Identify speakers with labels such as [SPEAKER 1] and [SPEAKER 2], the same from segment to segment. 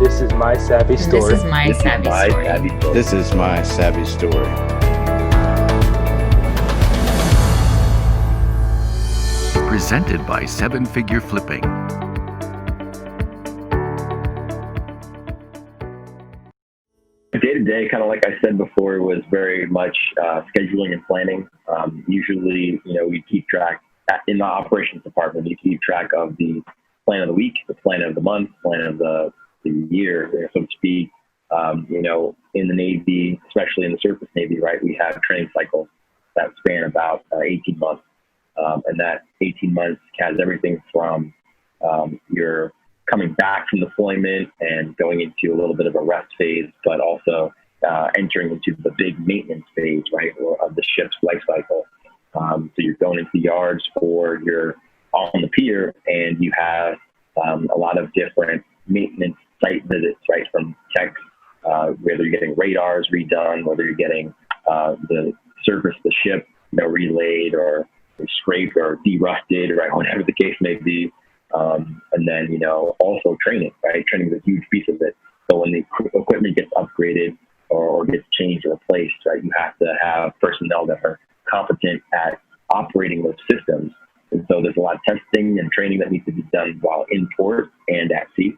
[SPEAKER 1] This is My SAVI
[SPEAKER 2] This
[SPEAKER 1] Story.
[SPEAKER 2] is My SAVI Story.
[SPEAKER 3] This is My SAVI Story.
[SPEAKER 4] Presented by Seven Figure Flipping.
[SPEAKER 5] Day-to-day, kind of like I said before, was very much scheduling and planning. Usually, we keep track in the operations department. You keep track of the plan of the week, the plan of the month, plan of the year, so to speak. In the Navy, especially in the surface Navy, right, we have training cycles that span about 18 months. And that 18 months has everything from your coming back from deployment and going into a little bit of a rest phase, but also entering into the big maintenance phase, right, of the ship's life cycle. So you're going into the yards or you're on the pier and you have a lot of different maintenance site visits, right, from techs, whether you're getting radars redone, whether you're getting the surface of the ship, relayed or scraped or derusted, right, whatever the case may be. And then, also training, right? Training is a huge piece of it. So when the equipment gets upgraded or gets changed or replaced, right, you have to have personnel that are competent at operating those systems. And so there's a lot of testing and training that needs to be done while in port and at sea.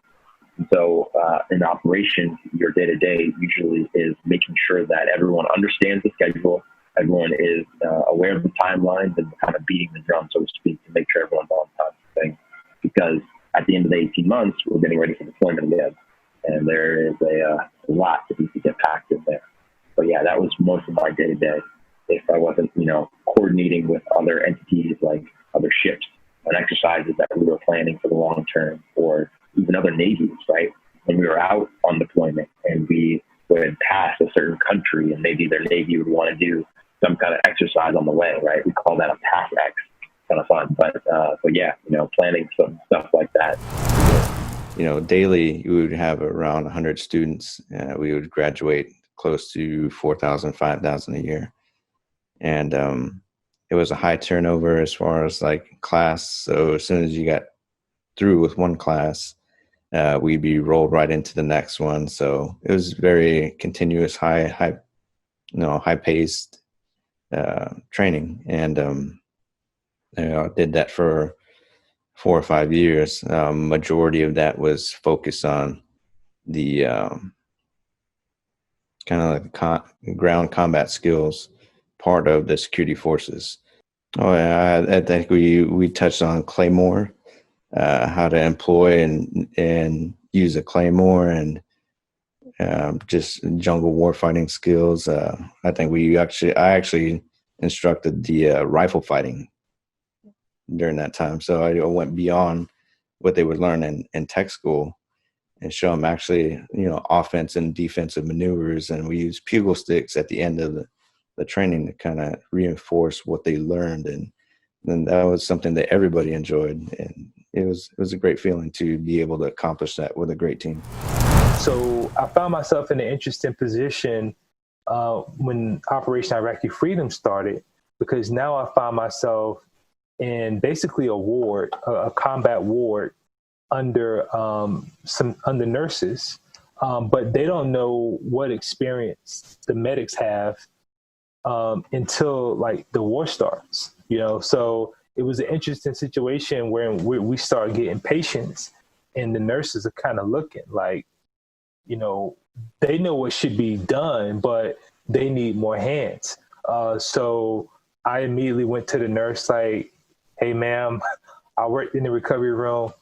[SPEAKER 5] And so in operations, your day-to-day usually is making sure that everyone understands the schedule, everyone is aware of the timelines and kind of beating the drum, so to speak, to make sure everyone's on top of things. Because at the end of the 18 months, we're getting ready for deployment again. And there is a lot that needs to get packed in there. But yeah, that was most of my day-to-day. If I wasn't, coordinating with other entities like other ships and exercises that we were planning for the long term, or even other navies, right? When we were out on deployment and we would pass a certain country and maybe their navy would want to do some kind of exercise on the way, right? We call that a pass X. Kind of fun, but yeah, planning some stuff like that.
[SPEAKER 3] Daily we would have around 100 students. We would graduate close to 4,000, 5,000 a year. And it was a high turnover as far as like class. So as soon as you got through with one class, we'd be rolled right into the next one. So it was very continuous, high paced training. And I did that for 4 or 5 years. Majority of that was focused on the kind of like ground combat skills part of the security forces. Oh, yeah, I think we touched on Claymore, how to employ and use a Claymore, and just jungle warfighting skills. I think I actually instructed the rifle fighting during that time. So I went beyond what they would learn in tech school and show them actually, offense and defensive maneuvers. And we use pugil sticks at the end of the training to kind of reinforce what they learned. And then that was something that everybody enjoyed. And it was a great feeling to be able to accomplish that with a great team.
[SPEAKER 1] So I found myself in an interesting position when Operation Iraqi Freedom started, because now I found myself in basically a combat ward under nurses, but they don't know what experience the medics have until like the war starts, So it was an interesting situation where we started getting patients, and the nurses are kind of looking like, they know what should be done, but they need more hands. So I immediately went to the nurse like, "Hey, ma'am, I worked in the recovery room.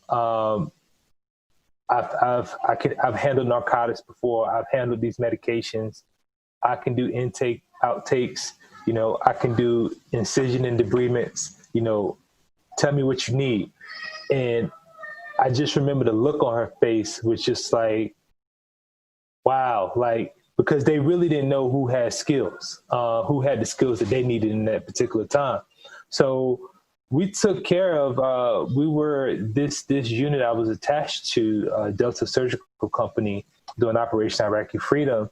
[SPEAKER 1] I've handled narcotics before. I've handled these medications. I can do intake, outtakes. I can do incision and debridements. Tell me what you need." And I just remember the look on her face was just like, wow, like, because they really didn't know who had skills, who had the skills that they needed in that particular time. So we took care of, this unit I was attached to, Delta Surgical Company, doing Operation Iraqi Freedom.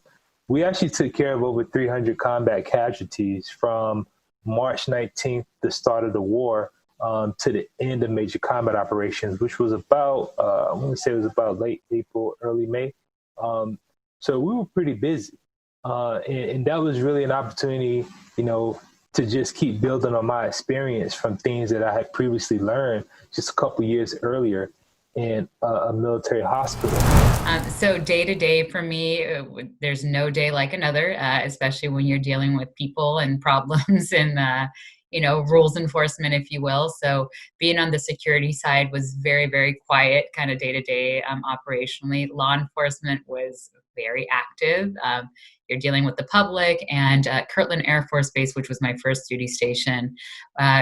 [SPEAKER 1] We actually took care of over 300 combat casualties from March 19th, the start of the war, to the end of major combat operations, which was about, I want to say it was about late April, early May. So we were pretty busy. And that was really an opportunity, to just keep building on my experience from things that I had previously learned just a couple years earlier in a military hospital.
[SPEAKER 2] So day to day for me, there's no day like another, especially when you're dealing with people and problems and, rules enforcement, if you will. So being on the security side was very, very quiet, kind of day to day operationally. Law enforcement was very active. You're dealing with the public, and Kirtland Air Force Base, which was my first duty station,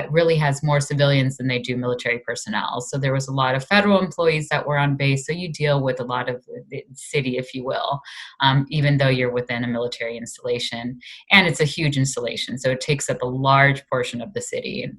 [SPEAKER 2] really has more civilians than they do military personnel. So there was a lot of federal employees that were on base. So you deal with a lot of the city, if you will, even though you're within a military installation. And it's a huge installation, so it takes up a large portion of the city.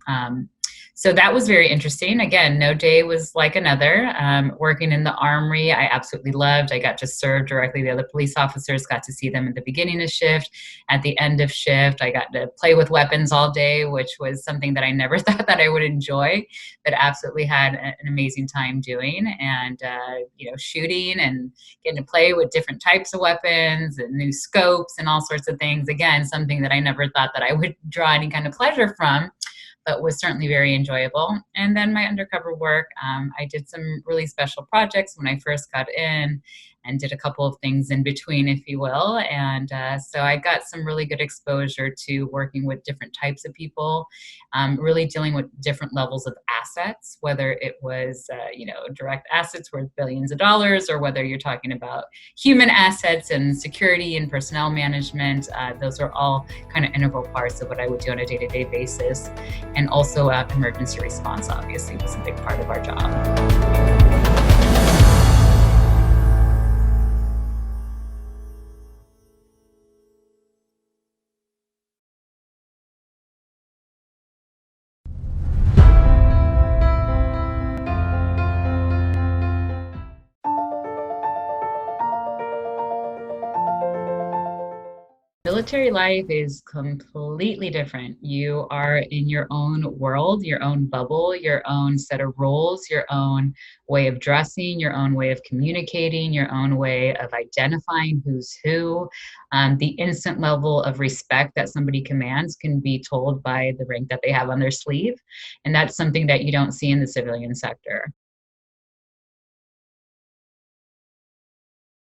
[SPEAKER 2] So that was very interesting. Again, no day was like another. Working in the armory, I absolutely loved. I got to serve directly the other police officers, got to see them at the beginning of shift. At the end of shift, I got to play with weapons all day, which was something that I never thought that I would enjoy, but absolutely had an amazing time doing. And, shooting and getting to play with different types of weapons and new scopes and all sorts of things. Again, something that I never thought that I would draw any kind of pleasure from, but was certainly very enjoyable. And then my undercover work, I did some really special projects when I first got in and did a couple of things in between, if you will. And so I got some really good exposure to working with different types of people, really dealing with different levels of assets, whether it was, direct assets worth billions of dollars, or whether you're talking about human assets and security and personnel management. Those are all kind of integral parts of what I would do on a day-to-day basis. And also emergency response, obviously, was a big part of our job. Military life is completely different. You are in your own world, your own bubble, your own set of rules, your own way of dressing, your own way of communicating, your own way of identifying who's who. The instant level of respect that somebody commands can be told by the rank that they have on their sleeve. And that's something that you don't see in the civilian sector.